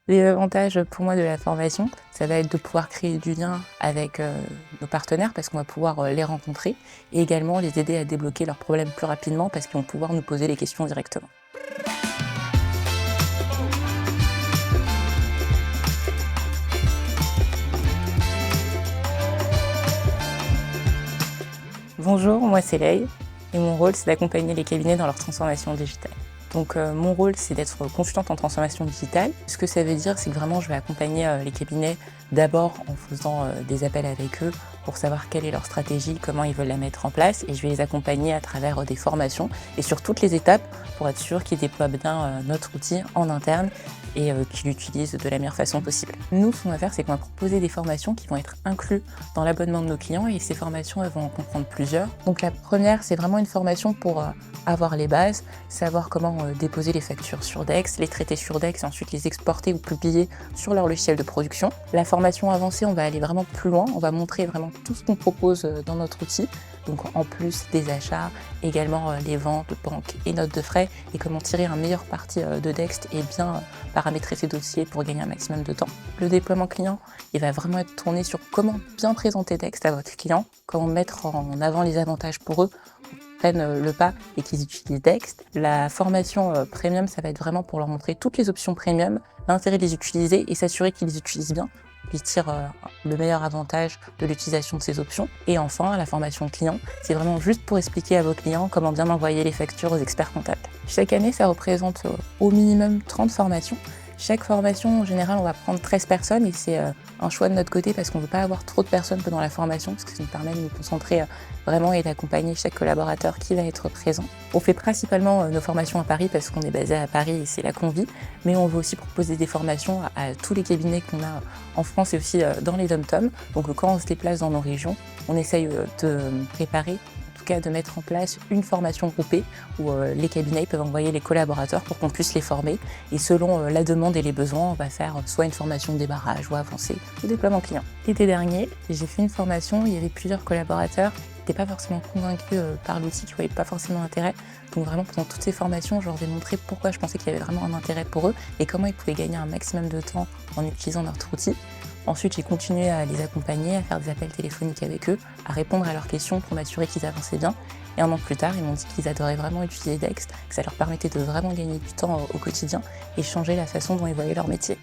Les avantages pour moi de la formation, ça va être de pouvoir créer du lien avec nos partenaires parce qu'on va pouvoir les rencontrer et également les aider à débloquer leurs problèmes plus rapidement parce qu'ils vont pouvoir nous poser les questions directement. Bonjour, moi c'est Leï et mon rôle c'est d'accompagner les cabinets dans leur transformation digitale. Donc mon rôle c'est d'être consultante en transformation digitale. Ce que ça veut dire c'est que vraiment je vais accompagner les cabinets d'abord en faisant des appels avec eux pour savoir quelle est leur stratégie, comment ils veulent la mettre en place et je vais les accompagner à travers des formations et sur toutes les étapes pour être sûr qu'ils déploient bien notre outil en interne et qu'ils l'utilisent de la meilleure façon possible. Nous, ce qu'on va faire, c'est qu'on va proposer des formations qui vont être incluses dans l'abonnement de nos clients et ces formations, elles vont en comprendre plusieurs. Donc la première, c'est vraiment une formation pour avoir les bases, savoir comment déposer les factures sur Dex, les traiter sur Dex et ensuite les exporter ou publier sur leur logiciel de production. La formation avancée, on va aller vraiment plus loin, on va montrer vraiment tout ce qu'on propose dans notre outil. Donc en plus des achats, également les ventes, banques et notes de frais et comment tirer un meilleur parti de Dex et bien paramétrer ses dossiers pour gagner un maximum de temps. Le déploiement client, il va vraiment être tourné sur comment bien présenter Dex à votre client, comment mettre en avant les avantages pour eux, prennent le pas et qu'ils utilisent Dex. La formation premium, ça va être vraiment pour leur montrer toutes les options premium, l'intérêt de les utiliser et s'assurer qu'ils les utilisent bien, qu'ils tirent le meilleur avantage de l'utilisation de ces options. Et enfin, la formation client, c'est vraiment juste pour expliquer à vos clients comment bien envoyer les factures aux experts comptables. Chaque année, ça représente au minimum 30 formations. Chaque formation, en général, on va prendre 13 personnes et c'est un choix de notre côté parce qu'on ne veut pas avoir trop de personnes pendant la formation parce que ça nous permet de nous concentrer vraiment et d'accompagner chaque collaborateur qui va être présent. On fait principalement nos formations à Paris parce qu'on est basé à Paris et c'est là qu'on vit, mais on veut aussi proposer des formations à tous les cabinets qu'on a en France et aussi dans les dom-toms. Donc quand on se déplace dans nos régions, on essaye de préparer de mettre en place une formation groupée où les cabinets peuvent envoyer les collaborateurs pour qu'on puisse les former. Et selon la demande et les besoins, on va faire soit une formation de démarrage ou avancée ou déploiement client. L'été dernier, j'ai fait une formation, il y avait plusieurs collaborateurs qui n'étaient pas forcément convaincus par l'outil, qui ne voyaient pas forcément l'intérêt. Donc vraiment, pendant toutes ces formations, je leur ai montré pourquoi je pensais qu'il y avait vraiment un intérêt pour eux et comment ils pouvaient gagner un maximum de temps en utilisant notre outil. Ensuite, j'ai continué à les accompagner, à faire des appels téléphoniques avec eux, à répondre à leurs questions pour m'assurer qu'ils avançaient bien. Et un an plus tard, ils m'ont dit qu'ils adoraient vraiment utiliser Dex, que ça leur permettait de vraiment gagner du temps au quotidien et changer la façon dont ils voyaient leur métier.